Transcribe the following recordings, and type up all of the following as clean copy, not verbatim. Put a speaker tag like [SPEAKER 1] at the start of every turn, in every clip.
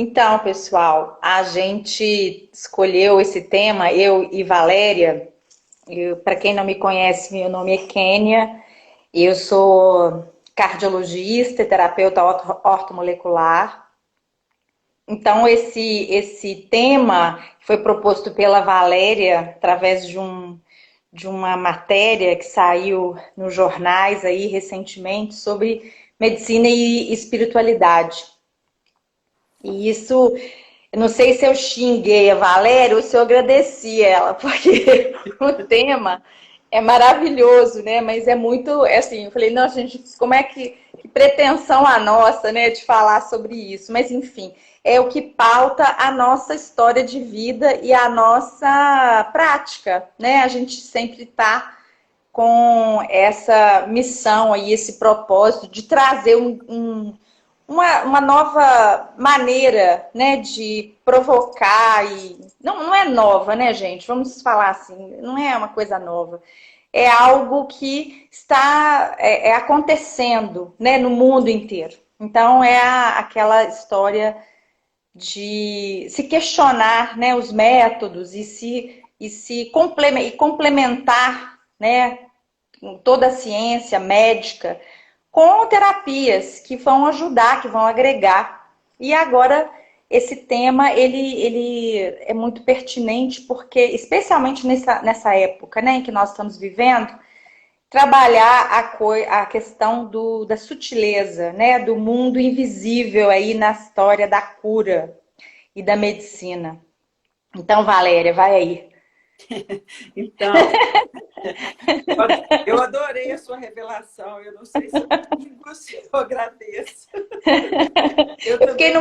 [SPEAKER 1] Então, pessoal, a gente escolheu esse tema, eu e Valéria. Para quem não me conhece, meu nome é Kênia. Eu sou cardiologista e terapeuta ortomolecular. Então, esse tema foi proposto pela Valéria através de uma matéria que saiu nos jornais aí recentemente sobre medicina e espiritualidade. E isso, eu não sei se eu xinguei a Valéria ou se eu agradeci ela, porque o tema é maravilhoso, né? Mas é muito, é assim, eu falei, não, gente, como é que pretensão a nossa, né, de falar sobre isso? Mas enfim, é o que pauta a nossa história de vida e a nossa prática, né? A gente sempre está com essa missão aí, esse propósito de trazer uma nova maneira, né, de provocar e não é nova, né, gente? Vamos falar assim, não é uma coisa nova. É algo que está acontecendo, né, no mundo inteiro. Então é aquela história de se questionar, né, os métodos e complementar, né, toda a ciência médica com terapias que vão ajudar, que vão agregar. E agora esse tema ele é muito pertinente porque, especialmente nessa época, né, em que nós estamos vivendo, trabalhar a questão da sutileza, né, do mundo invisível aí na história da cura e da medicina. Então, Valéria, vai aí.
[SPEAKER 2] Então, eu adorei a sua revelação. Eu não sei se eu digo, se eu agradeço. Eu
[SPEAKER 1] Eu fiquei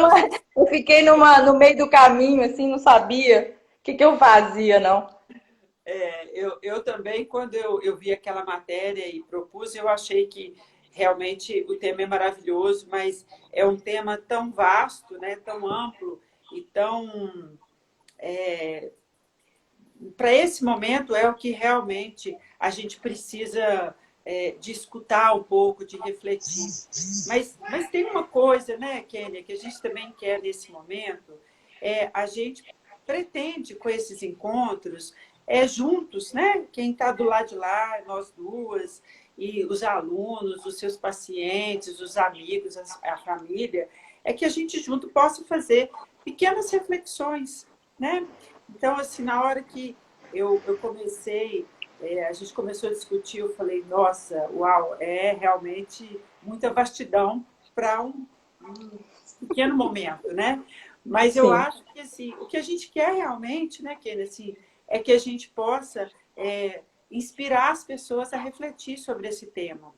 [SPEAKER 2] também não.
[SPEAKER 1] no meio do caminho, assim, não sabia o que eu fazia, não.
[SPEAKER 2] Eu também, quando eu vi aquela matéria e propus, eu achei que realmente o tema é maravilhoso, mas é um tema tão vasto, né, tão amplo e tão. Para esse momento é o que realmente a gente precisa de escutar um pouco, de refletir. Mas tem uma coisa, né, Kênia, que a gente também quer nesse momento, a gente pretende com esses encontros, juntos, né, quem está do lado de lá, nós duas, e os alunos, os seus pacientes, os amigos, a família, é que a gente junto possa fazer pequenas reflexões, né? Então, assim, na hora que eu comecei, a gente começou a discutir, eu falei, nossa, uau, é realmente muita vastidão para um pequeno momento, né? Mas eu
[SPEAKER 1] Sim.
[SPEAKER 2] acho que, assim, o que a gente quer realmente, né, Kelly, assim, é que a gente possa inspirar as pessoas a refletir sobre esse tema.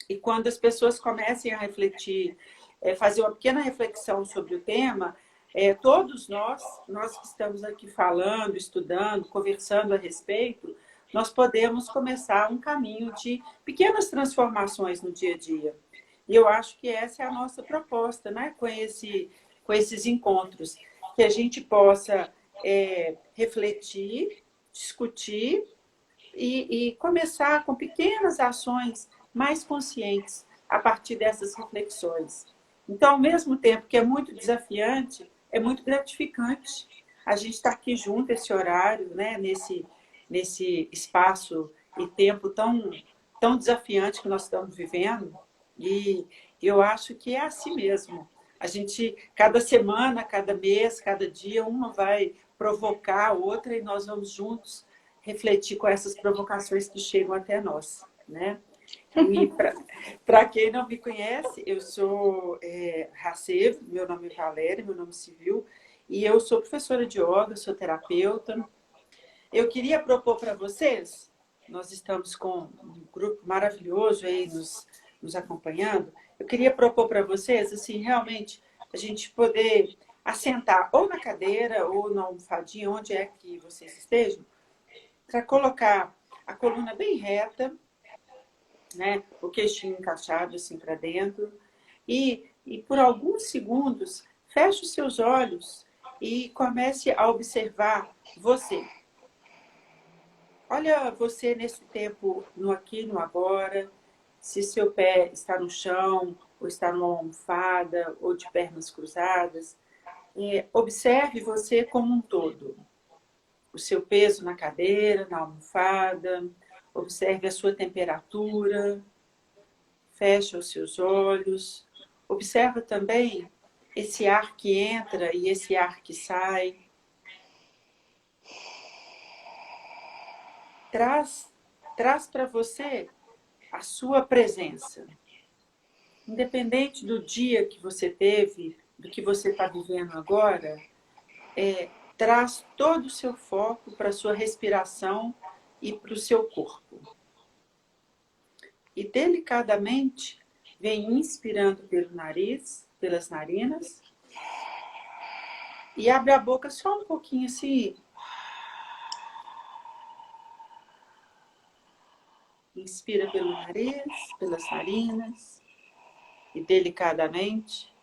[SPEAKER 2] E quando as pessoas comecem a refletir, fazer uma pequena reflexão sobre o tema, todos nós que estamos aqui falando, estudando, conversando a respeito, nós podemos começar um caminho de pequenas transformações no dia a dia. E eu acho que essa é a nossa proposta, né? Com esses encontros, que a gente possa refletir, discutir e começar com pequenas ações mais conscientes a partir dessas reflexões. Então, ao mesmo tempo que é muito desafiante, é muito gratificante a gente estar aqui junto esse horário, né, nesse espaço e tempo tão desafiante que nós estamos vivendo. E eu acho que é assim mesmo. A gente, cada semana, cada mês, cada dia, uma vai provocar a outra e nós vamos juntos refletir com essas provocações que chegam até nós, né? E para quem não me conhece, eu sou Racev, meu nome é Valéria, meu nome civil, e eu sou professora de yoga, sou terapeuta. Eu queria propor para vocês, nós estamos com um grupo maravilhoso aí nos acompanhando, eu queria propor para vocês, assim, realmente, a gente poder assentar ou na cadeira ou na almofadinha, onde é que vocês estejam, para colocar a coluna bem reta, né? O queixinho encaixado assim para dentro. E por alguns segundos, feche os seus olhos e comece a observar você. Olha você nesse tempo, no aqui, no agora, se seu pé está no chão, ou está numa almofada, ou de pernas cruzadas. Observe você como um todo. O seu peso na cadeira, na almofada. Observe a sua temperatura. Feche os seus olhos. Observa também esse ar que entra e esse ar que sai. Traz para você a sua presença. Independente do dia que você teve, do que você está vivendo agora, traz todo o seu foco para a sua respiração e para o seu corpo. E delicadamente, vem inspirando pelo nariz, pelas narinas, e abre a boca só um pouquinho assim. Inspira pelo nariz, pelas narinas, e delicadamente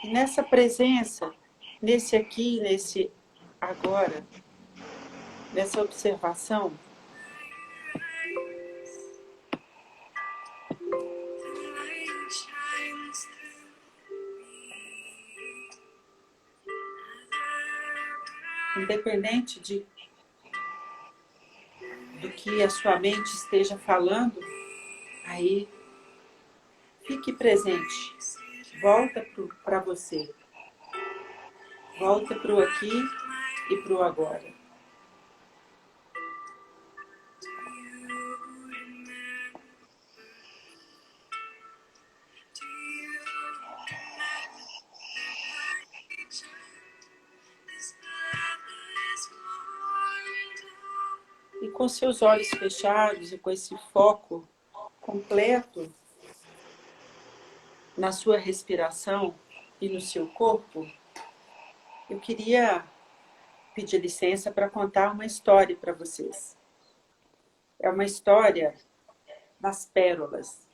[SPEAKER 2] e nessa presença, nesse aqui, nesse agora, nessa observação, independente do que a sua mente esteja falando, aí fique presente. Volta para você. Volta para o aqui e para o agora. E com seus olhos fechados e com esse foco completo na sua respiração e no seu corpo, eu queria pedir licença para contar uma história para vocês. É uma história das pérolas.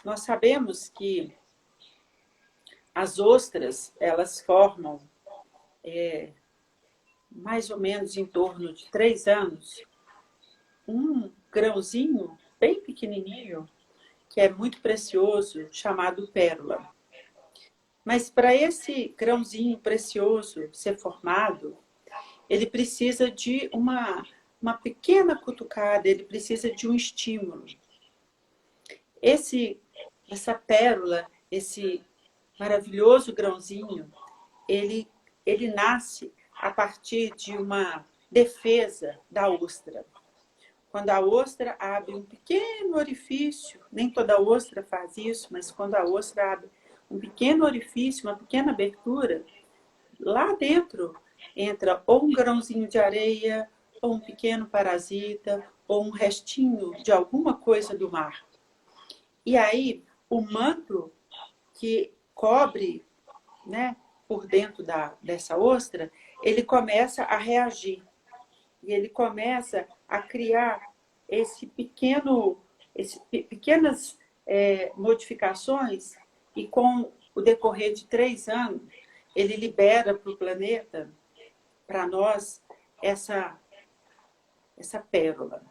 [SPEAKER 2] Nós sabemos que as ostras, elas formam mais ou menos em torno de 3 anos, um grãozinho bem pequenininho, que é muito precioso, chamado pérola. Mas para esse grãozinho precioso ser formado, ele precisa de uma pequena cutucada, ele precisa de um estímulo. Essa pérola, esse maravilhoso grãozinho, ele nasce a partir de uma defesa da ostra. Quando a ostra abre um pequeno orifício, nem toda ostra faz isso, mas quando a ostra abre um pequeno orifício, uma pequena abertura, lá dentro entra ou um grãozinho de areia, ou um pequeno parasita, ou um restinho de alguma coisa do mar. E aí, o manto que cobre, né, por dentro dessa ostra, ele começa a reagir. E ele começa a criar pequenas modificações, e com o decorrer de 3 anos, ele libera para o planeta, para nós, essa pérola.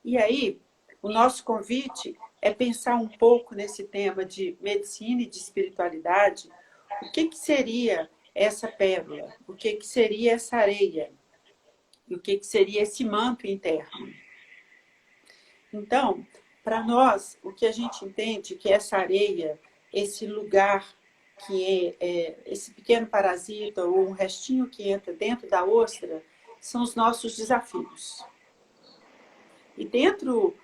[SPEAKER 2] E aí, o nosso convite é pensar um pouco nesse tema de medicina e de espiritualidade. O que seria essa pérola? O que seria essa areia? E o que seria esse manto interno? Então, para nós, o que a gente entende que essa areia, esse lugar que esse pequeno parasita ou um restinho que entra dentro da ostra, são os nossos desafios. E dentro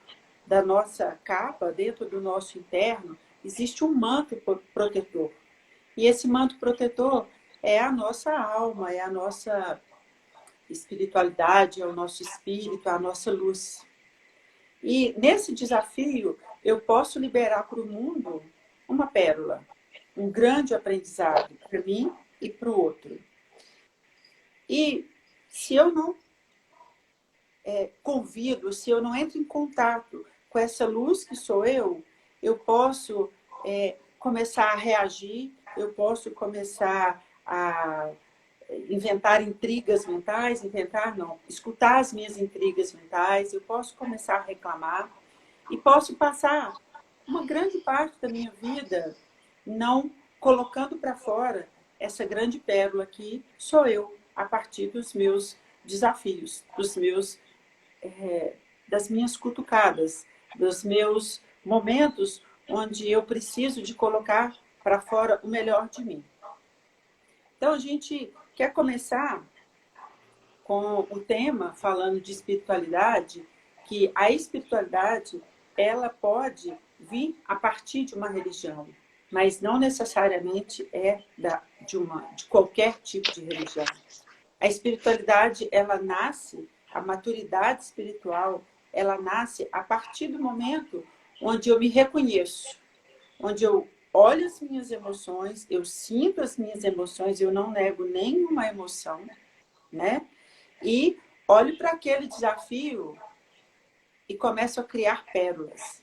[SPEAKER 2] da nossa capa, dentro do nosso interno, existe um manto protetor. E esse manto protetor é a nossa alma, é a nossa espiritualidade, é o nosso espírito, é a nossa luz. E nesse desafio, eu posso liberar para o mundo uma pérola, um grande aprendizado para mim e para o outro. E se eu não convido, se eu não entro em contato com essa luz que sou eu posso começar a reagir, eu posso começar a inventar intrigas mentais, escutar as minhas intrigas mentais, eu posso começar a reclamar e posso passar uma grande parte da minha vida não colocando para fora essa grande pérola que sou eu, a partir dos meus desafios, das minhas cutucadas, dos meus momentos onde eu preciso de colocar para fora o melhor de mim. Então, a gente quer começar com o tema, falando de espiritualidade, que a espiritualidade, ela pode vir a partir de uma religião, mas não necessariamente de qualquer tipo de religião. A espiritualidade, ela nasce, a maturidade espiritual, ela nasce a partir do momento onde eu me reconheço, onde eu olho as minhas emoções, eu sinto as minhas emoções, eu não nego nenhuma emoção, né? E olho para aquele desafio e começo a criar pérolas.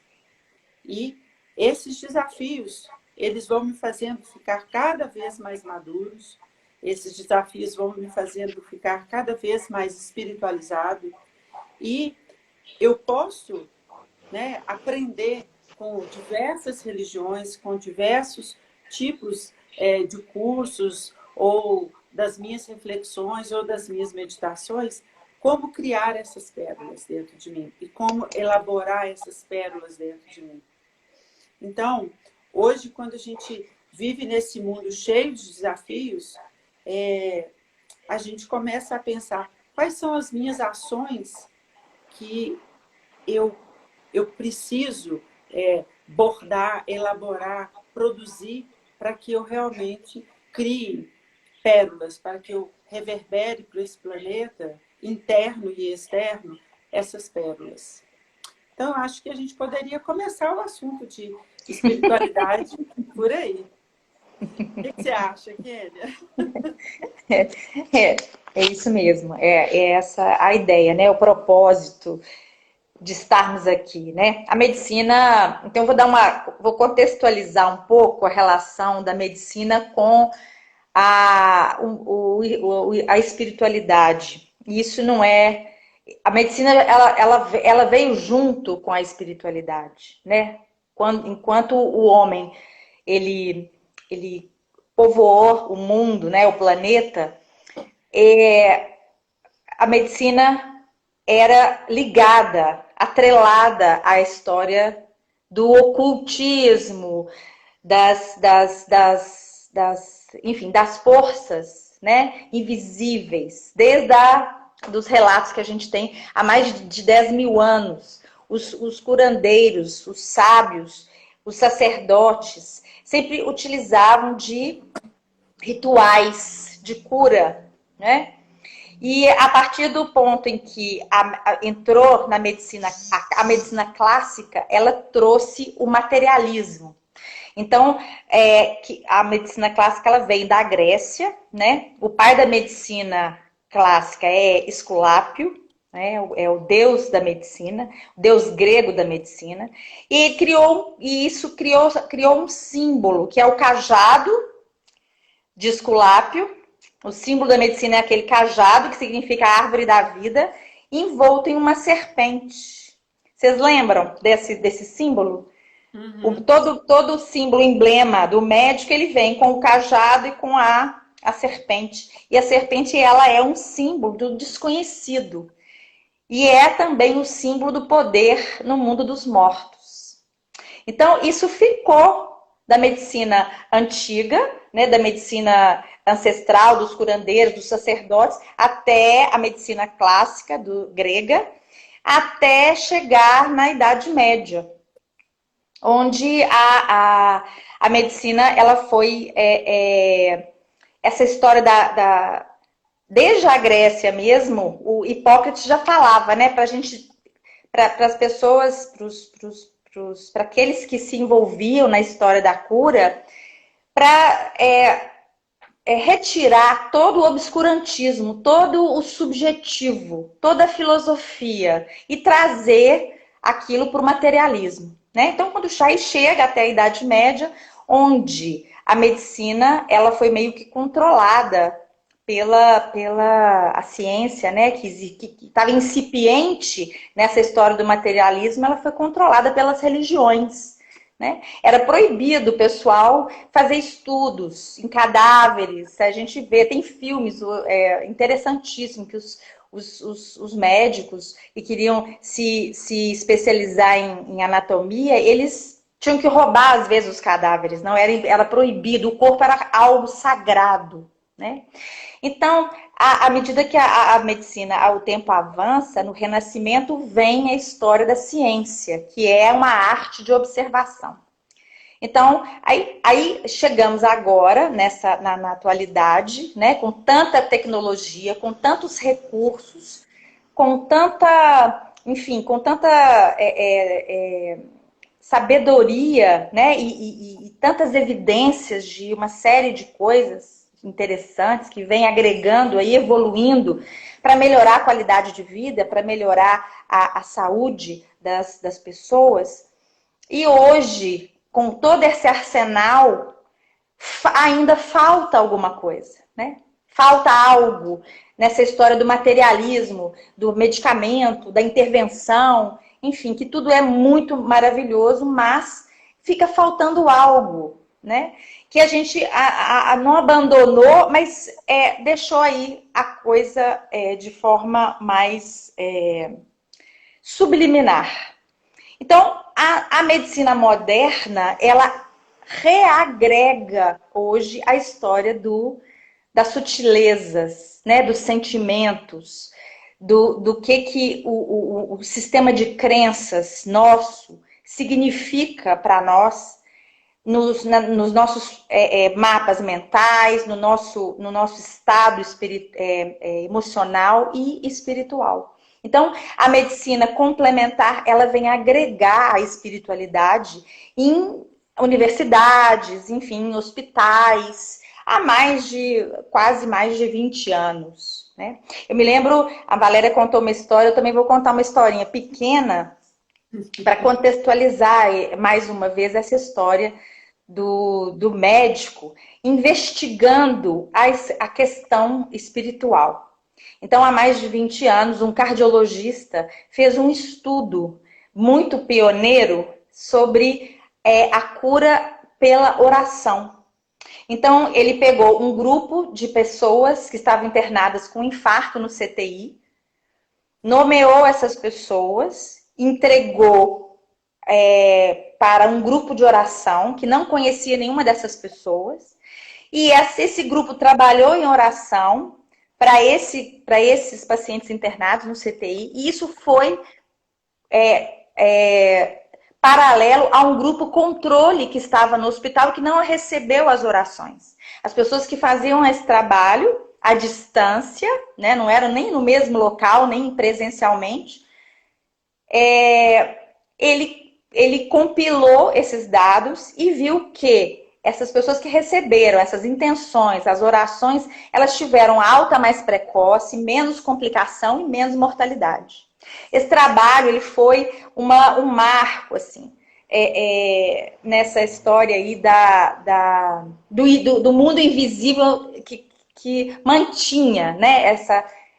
[SPEAKER 2] E esses desafios, eles vão me fazendo ficar cada vez mais maduros, esses desafios vão me fazendo ficar cada vez mais espiritualizado. E eu posso, né, aprender com diversas religiões, com diversos tipos de cursos, ou das minhas reflexões, ou das minhas meditações, como criar essas pérolas dentro de mim e como elaborar essas pérolas dentro de mim. Então, hoje, quando a gente vive nesse mundo cheio de desafios, a gente começa a pensar quais são as minhas ações que eu preciso bordar, elaborar, produzir para que eu realmente crie pérolas, para que eu reverbere para esse planeta, interno e externo, essas pérolas. Então, eu acho que a gente poderia começar o assunto de espiritualidade por aí. O que você acha, Kênia?
[SPEAKER 1] É isso mesmo, é essa a ideia, né? O propósito de estarmos aqui, né? A medicina, então vou contextualizar um pouco a relação da medicina com a espiritualidade. Isso não é... A medicina, ela veio junto com a espiritualidade, né? Enquanto o homem, ele povoou o mundo, né? O planeta, a medicina era ligada, atrelada à história do ocultismo, enfim, das forças, né, invisíveis, desde dos relatos que a gente tem há mais de 10 mil anos. Os curandeiros, os sábios, os sacerdotes sempre utilizavam de rituais de cura, né? E a partir do ponto em que entrou na medicina, a medicina clássica, ela trouxe o materialismo. Então, que a medicina clássica, ela vem da Grécia, né? O pai da medicina clássica é Esculápio, né? É o deus da medicina, o deus grego da medicina, e isso criou um símbolo, que é o cajado de Esculápio. O símbolo da medicina é aquele cajado, que significa a árvore da vida, envolto em uma serpente. Vocês lembram desse símbolo? Uhum. Todo símbolo, emblema do médico, ele vem com o cajado e com a serpente. E a serpente, ela é um símbolo do desconhecido. E é também o símbolo do poder no mundo dos mortos. Então, isso ficou da medicina antiga, né, da medicina ancestral, dos curandeiros, dos sacerdotes, até a medicina clássica, grega, até chegar na Idade Média, onde a medicina, ela foi essa história desde a Grécia mesmo, o Hipócrates já falava, né, para as pessoas, para aqueles que se envolviam na história da cura, para retirar todo o obscurantismo, todo o subjetivo, toda a filosofia e trazer aquilo para o materialismo. né? Então, quando o Chay chega até a Idade Média, onde a medicina ela foi meio que controlada pela a ciência, né? Que estava incipiente nessa história do materialismo, ela foi controlada pelas religiões. Né? Era proibido o pessoal fazer estudos em cadáveres. A gente vê, tem filmes interessantíssimos que os médicos que queriam se especializar em anatomia, eles tinham que roubar, às vezes, os cadáveres. Não era proibido, o corpo era algo sagrado. Né? Então, à medida que a medicina, o tempo avança, no Renascimento vem a história da ciência, que é uma arte de observação. Então, aí chegamos agora, na atualidade, né, com tanta tecnologia, com tantos recursos, com tanta, enfim, com tanta sabedoria, né, e tantas evidências de uma série de coisas interessantes que vem agregando e evoluindo para melhorar a qualidade de vida, para melhorar a saúde das pessoas. E hoje, com todo esse arsenal, ainda falta alguma coisa, né? Falta algo nessa história do materialismo, do medicamento, da intervenção, enfim, que tudo é muito maravilhoso, mas fica faltando algo, né? Que a gente não abandonou, mas deixou aí a coisa de forma mais subliminar. Então, a medicina moderna, ela reagrega hoje a história das sutilezas, né, dos sentimentos, do que o sistema de crenças nosso significa para nós nos nossos mapas mentais, no nosso estado emocional e espiritual. Então, a medicina complementar, ela vem agregar a espiritualidade em universidades, enfim, em hospitais, há quase mais de 20 anos. Né? Eu me lembro, a Valéria contou uma história, eu também vou contar uma historinha pequena para contextualizar mais uma vez essa história do médico investigando a questão espiritual. Então, há mais de 20 anos, um cardiologista fez um estudo muito pioneiro sobre a cura pela oração. Então, ele pegou um grupo de pessoas que estavam internadas com infarto no CTI, nomeou essas pessoas, entregou para um grupo de oração que não conhecia nenhuma dessas pessoas, e esse grupo trabalhou em oração para esses pacientes internados no CTI, e isso foi paralelo a um grupo controle que estava no hospital que não recebeu as orações. As pessoas que faziam esse trabalho à distância, né, não eram nem no mesmo local, nem presencialmente, ele compilou esses dados e viu que essas pessoas que receberam essas intenções, as orações, elas tiveram alta mais precoce, menos complicação e menos mortalidade. Esse trabalho ele foi um marco assim, nessa história aí do mundo invisível que mantinha, né,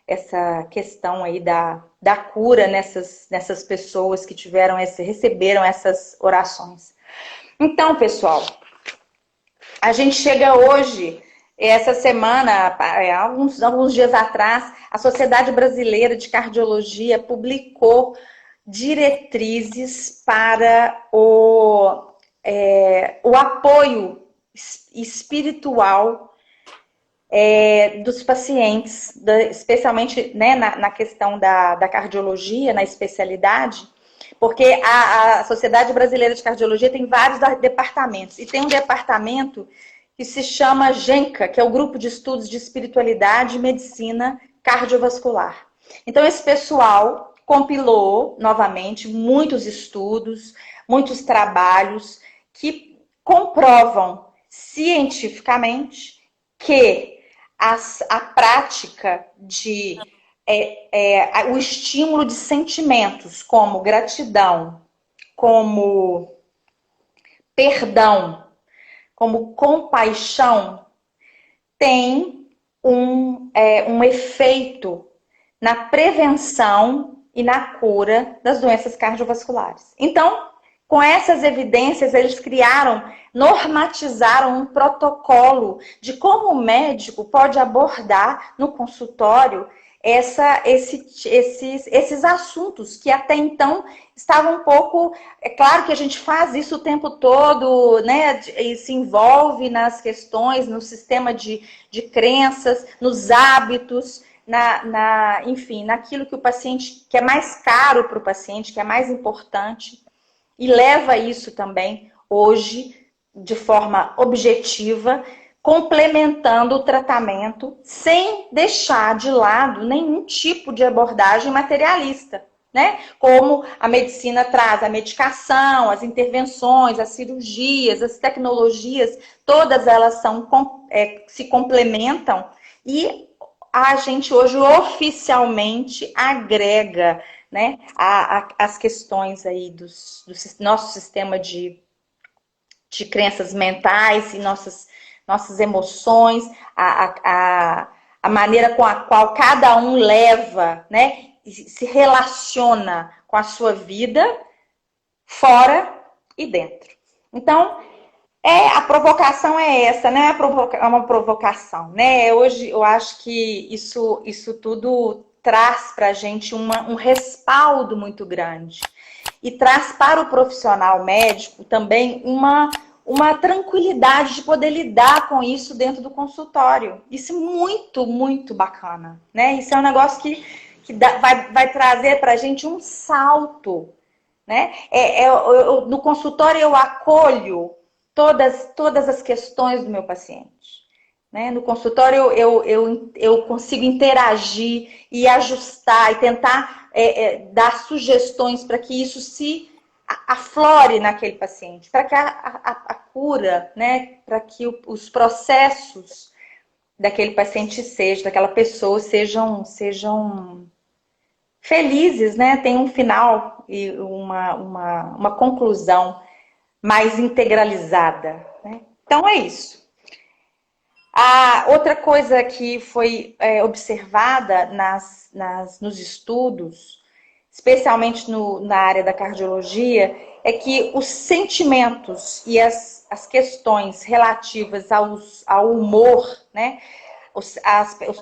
[SPEAKER 1] essa questão aí da cura nessas pessoas que receberam essas orações. Então, pessoal, a gente chega hoje, essa semana, alguns dias atrás, a Sociedade Brasileira de Cardiologia publicou diretrizes para o apoio espiritual dos pacientes, especialmente, né, na questão da cardiologia, na especialidade, porque a Sociedade Brasileira de Cardiologia tem vários departamentos, e tem um departamento que se chama GENCA, que é o Grupo de Estudos de Espiritualidade e Medicina Cardiovascular. Então, esse pessoal compilou, novamente, muitos estudos, muitos trabalhos que comprovam cientificamente que a prática o estímulo de sentimentos como gratidão, como perdão, como compaixão, tem um efeito na prevenção e na cura das doenças cardiovasculares. Então, com essas evidências, eles normatizaram um protocolo de como o médico pode abordar no consultório esses assuntos que até então estavam um pouco... É claro que a gente faz isso o tempo todo, né? E se envolve nas questões, no sistema de crenças, nos hábitos, enfim, naquilo que o paciente, que é mais caro para o paciente, que é mais importante, e leva isso também hoje de forma objetiva, complementando o tratamento sem deixar de lado nenhum tipo de abordagem materialista, né? Como a medicina traz a medicação, as intervenções, as cirurgias, as tecnologias, todas elas se complementam e a gente hoje oficialmente agrega, né, as questões aí do nosso sistema de crenças mentais e nossas emoções, a maneira com a qual cada um leva, né, e se relaciona com a sua vida, fora e dentro. Então, a provocação é essa, né? É uma provocação, né? Hoje eu acho que isso tudo traz para a gente um respaldo muito grande. E traz para o profissional médico também uma tranquilidade de poder lidar com isso dentro do consultório. Isso é muito, muito bacana, né? Isso é um negócio que vai trazer para a gente um salto, né? No consultório eu acolho todas as questões do meu paciente, né? No consultório eu consigo interagir e ajustar e tentar dar sugestões para que isso se aflore naquele paciente, para que a cura, né? Para que os processos daquele paciente daquela pessoa sejam felizes, né? Tem um final e uma conclusão mais integralizada, né? Então é isso. A outra coisa que foi observada nos estudos, especialmente na área da cardiologia, é que os sentimentos e as questões relativas ao humor, né? Os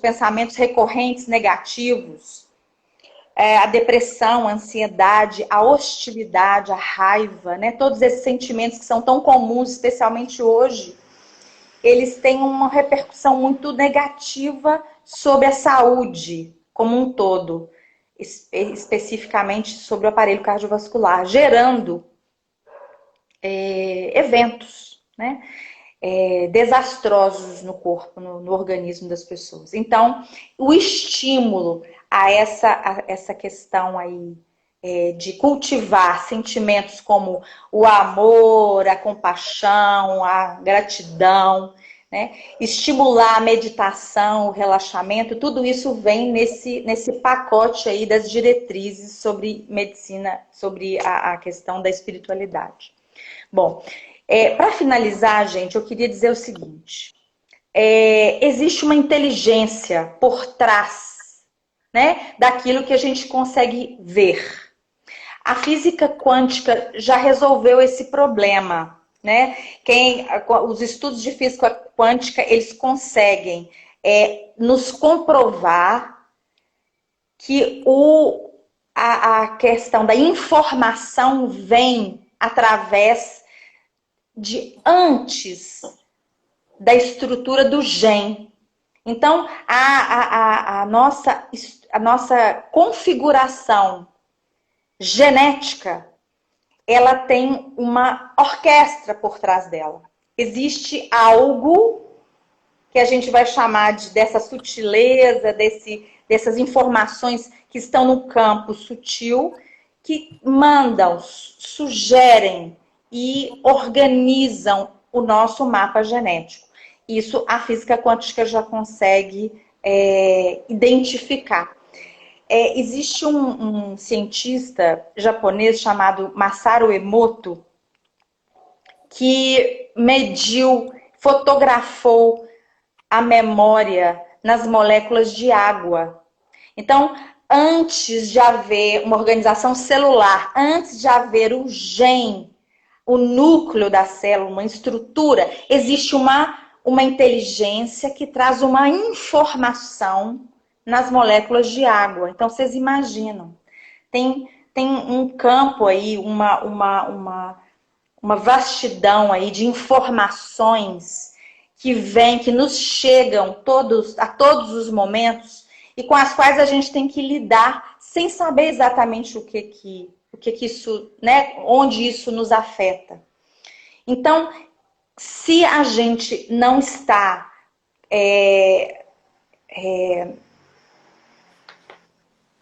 [SPEAKER 1] pensamentos recorrentes negativos, a depressão, a ansiedade, a hostilidade, a raiva, né? Todos esses sentimentos que são tão comuns, especialmente hoje, eles têm uma repercussão muito negativa sobre a saúde como um todo, especificamente sobre o aparelho cardiovascular, gerando eventos, né? Desastrosos no corpo, no organismo das pessoas. Então, o estímulo a essa questão aí de cultivar sentimentos como o amor, a compaixão, a gratidão, né? Estimular a meditação, o relaxamento, tudo isso vem nesse pacote aí das diretrizes sobre medicina, sobre a questão da espiritualidade. Bom, para finalizar, gente, eu queria dizer o seguinte. Existe uma inteligência por trás, né, daquilo que a gente consegue ver. A física quântica já resolveu esse problema, né? Os estudos de física quântica, eles conseguem nos comprovar que a questão da informação vem através de antes da estrutura do gen. Então, a nossa configuração genética, ela tem uma orquestra por trás dela. Existe algo que a gente vai chamar dessa sutileza, dessas informações que estão no campo sutil, que mandam, sugerem e organizam o nosso mapa genético. Isso a física quântica já consegue identificar. Existe um cientista japonês chamado Masaru Emoto que mediu, fotografou a memória nas moléculas de água. Então, antes de haver uma organização celular, antes de haver o gene, o núcleo da célula, uma estrutura, existe uma inteligência que traz uma informação nas moléculas de água. Então, vocês imaginam. Tem um campo aí, uma vastidão aí de informações que nos chegam a todos os momentos e com as quais a gente tem que lidar sem saber exatamente o que isso, né, onde isso nos afeta. Então, se a gente não está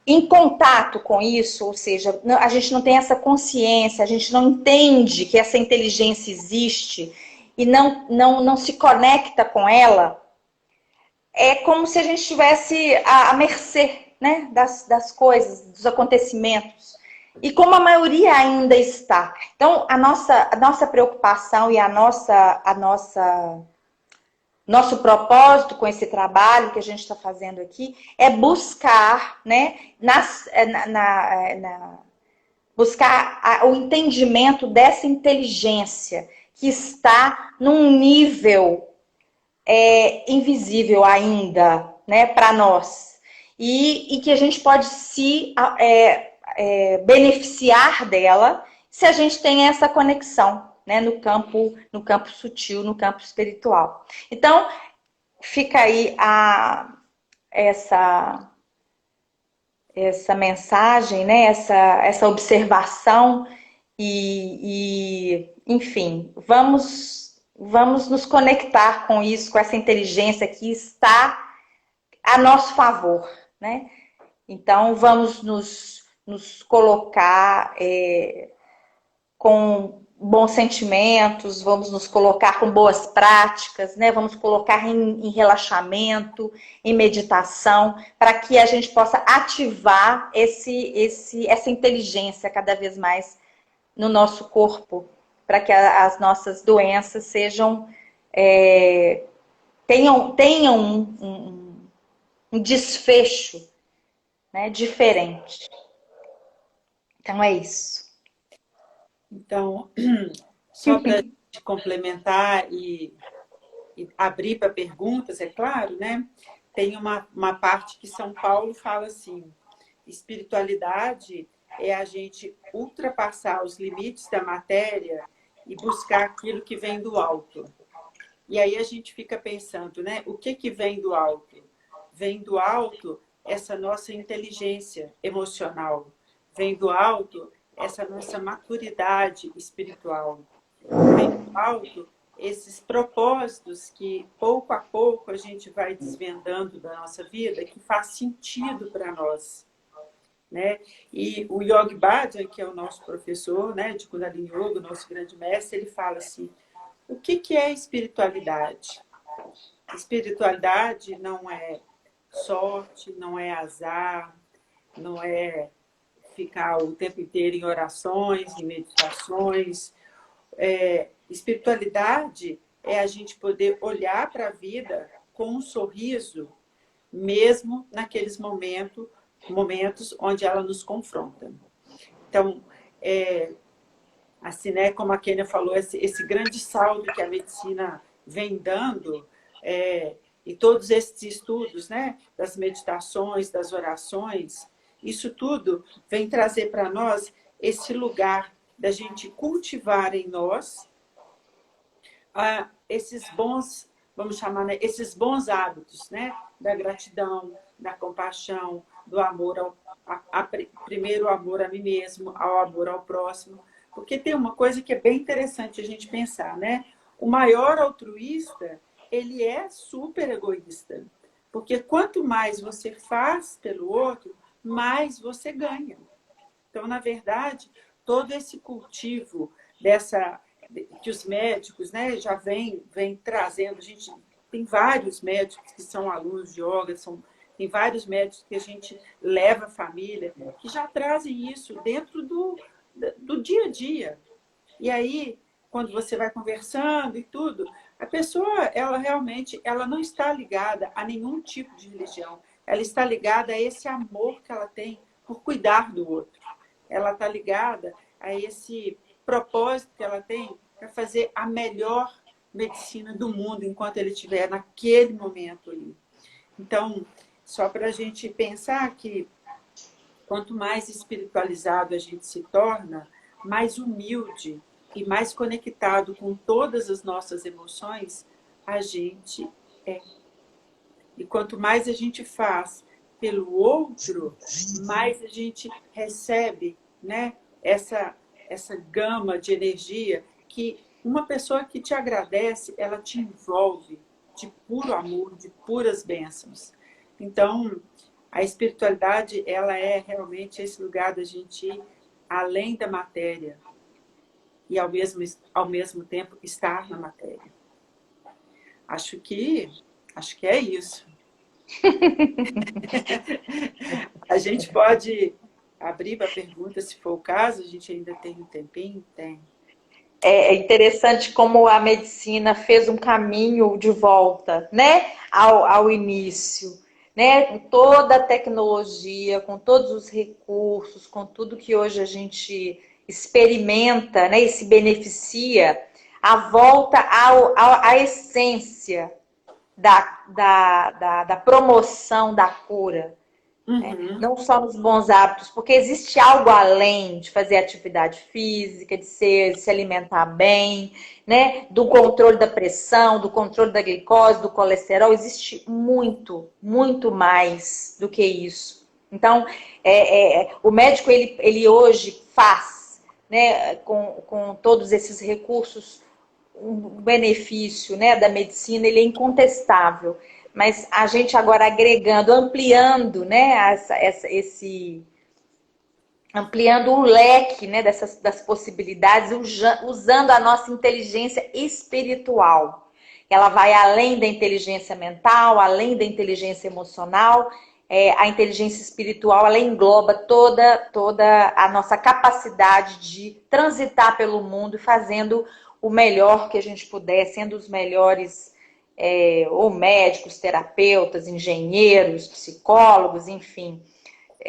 [SPEAKER 1] em contato com isso, ou seja, a gente não tem essa consciência, a gente não entende que essa inteligência existe e não se conecta com ela, é como se a gente estivesse à mercê, né, das coisas, dos acontecimentos. E como a maioria ainda está. Então, a nossa preocupação e nosso propósito com esse trabalho que a gente está fazendo aqui é buscar, né, buscar o entendimento dessa inteligência que está num nível invisível ainda, né, para nós. E que a gente pode se beneficiar dela se a gente tem essa conexão, né, no campo sutil, no campo espiritual. Então, fica aí essa mensagem, né, essa observação enfim, vamos nos conectar com isso, com essa inteligência que está a nosso favor, né? Então, vamos nos colocar com bons sentimentos, vamos nos colocar com boas práticas, né? Vamos colocar em relaxamento, em meditação, para que a gente possa ativar essa inteligência cada vez mais no nosso corpo, para que as nossas doenças tenham um desfecho, né, diferente. Então é isso.
[SPEAKER 2] Então, só para complementar e abrir para perguntas, é claro, né? Tem uma parte que São Paulo fala assim: espiritualidade é a gente ultrapassar os limites da matéria e buscar aquilo que vem do alto. E aí a gente fica pensando, né? O que vem do alto? Vem do alto essa nossa inteligência emocional. Vem do alto essa nossa maturidade espiritual. Vem do alto esses propósitos que, pouco a pouco, a gente vai desvendando da nossa vida, que faz sentido para nós. Né? E o Yogi Bhajan, que é o nosso professor, né, de Kundalini Yoga, o nosso grande mestre, ele fala assim: o que é espiritualidade? Espiritualidade não é sorte, não é azar, não é ficar o tempo inteiro em orações, em meditações. Espiritualidade é a gente poder olhar para a vida com um sorriso, mesmo naqueles momentos onde ela nos confronta. Então, assim, né, como a Kênia falou, esse grande saldo que a medicina vem dando, e todos esses estudos, né, das meditações, das orações, isso tudo vem trazer para nós esse lugar da gente cultivar em nós esses bons, vamos chamar, né, esses bons hábitos, né, da gratidão, da compaixão, do amor primeiro o amor a mim mesmo, ao amor ao próximo. Porque tem uma coisa que é bem interessante a gente pensar, né? O maior altruísta, ele é super egoísta. Porque quanto mais você faz pelo outro, mais você ganha. Então, na verdade, todo esse cultivo que os médicos, né, já vem trazendo, a gente tem vários médicos que são alunos de yoga, Tem vários médicos que a gente leva a família, que já trazem isso dentro do dia a dia. E aí, quando você vai conversando e tudo, a pessoa, ela realmente, ela não está ligada a nenhum tipo de religião. Ela está ligada a esse amor que ela tem por cuidar do outro. Ela está ligada a esse propósito que ela tem para fazer a melhor medicina do mundo enquanto ele estiver naquele momento ali. Então, só para a gente pensar que quanto mais espiritualizado a gente se torna, mais humilde e mais conectado com todas as nossas emoções, a gente é. E quanto mais a gente faz pelo outro, mais a gente recebe, né, essa gama de energia que uma pessoa que te agradece, ela te envolve de puro amor, de puras bênçãos. Então, a espiritualidade, ela é realmente esse lugar da gente ir além da matéria e ao mesmo tempo estar na matéria. Acho que é isso. A gente pode abrir para pergunta, se for o caso, a gente ainda tem um tempinho? Tem.
[SPEAKER 1] É interessante como a medicina fez um caminho de volta, né, ao início, né, com toda a tecnologia, com todos os recursos, com tudo que hoje a gente experimenta, né, e se beneficia, a volta à essência da promoção da cura.
[SPEAKER 2] Uhum.
[SPEAKER 1] Não só nos bons hábitos, porque existe algo além de fazer atividade física, de se alimentar bem, né? Do controle da pressão, do controle da glicose, do colesterol, existe muito, muito mais do que isso. Então, o médico, ele hoje faz, né, com todos esses recursos, um benefício, né, da medicina, ele é incontestável. Mas a gente agora agregando, ampliando, né, ampliando o leque, né, das possibilidades, usando a nossa inteligência espiritual. Ela vai além da inteligência mental, além da inteligência emocional. A inteligência espiritual, ela engloba toda a nossa capacidade de transitar pelo mundo, fazendo o melhor que a gente puder, sendo os melhores ou médicos, terapeutas, engenheiros, psicólogos, enfim,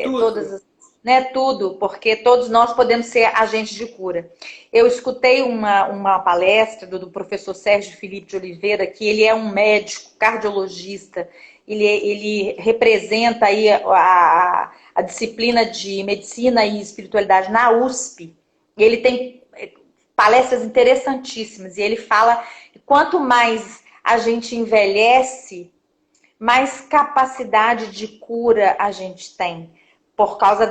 [SPEAKER 1] todas as, né, tudo, porque todos nós podemos ser agentes de cura. Eu escutei uma palestra do professor Sérgio Felipe de Oliveira, que ele é um médico cardiologista, ele representa aí a disciplina de medicina e espiritualidade na USP, e ele tem palestras interessantíssimas, e ele fala que quanto mais a gente envelhece, mais capacidade de cura a gente tem. Por causa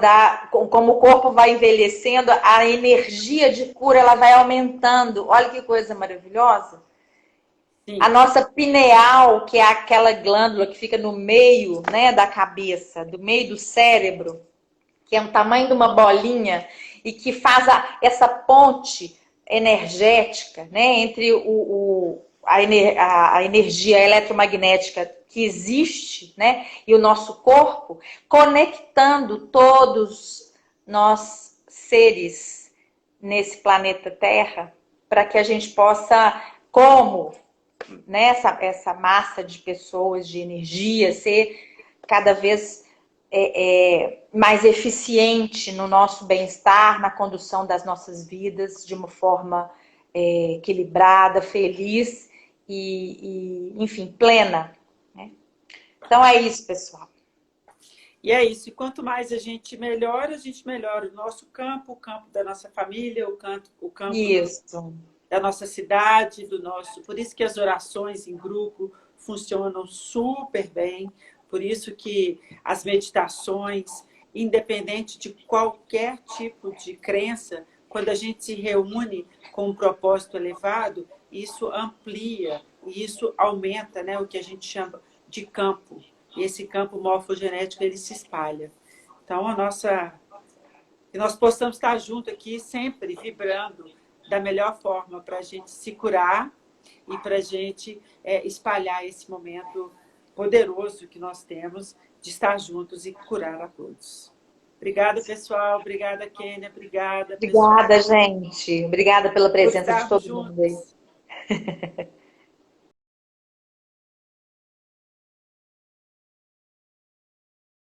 [SPEAKER 1] como o corpo vai envelhecendo, a energia de cura ela vai aumentando. Olha que coisa maravilhosa. Sim. A nossa pineal, que é aquela glândula que fica no meio, né, da cabeça, do meio do cérebro, que é o tamanho de uma bolinha e que faz essa ponte energética, né, entre a energia eletromagnética que existe, né, e o nosso corpo, conectando todos nós seres nesse planeta Terra, para que a gente possa, como, né, essa massa de pessoas, de energia, ser cada vez mais eficiente no nosso bem-estar, na condução das nossas vidas de uma forma equilibrada, feliz enfim, plena. Né? Então é isso, pessoal.
[SPEAKER 2] E é isso. E quanto mais a gente melhora o nosso campo, o campo da nossa família, o campo da nossa cidade, do nosso. Por isso que as orações em grupo funcionam super bem. Por isso que as meditações, independente de qualquer tipo de crença, quando a gente se reúne com um propósito elevado, isso amplia e isso aumenta, né, o que a gente chama de campo. E esse campo morfogenético, ele se espalha. Então, que nós possamos estar juntos aqui, sempre vibrando da melhor forma para a gente se curar e para a gente espalhar esse momento poderoso que nós temos, de estar juntos e curar a todos. Obrigada, pessoal. Obrigada, Kênia. Obrigada, pessoal.
[SPEAKER 1] Obrigada, gente. Obrigada pela
[SPEAKER 2] Por
[SPEAKER 1] presença de
[SPEAKER 2] estarmos
[SPEAKER 1] todo mundo aí.
[SPEAKER 2] juntos.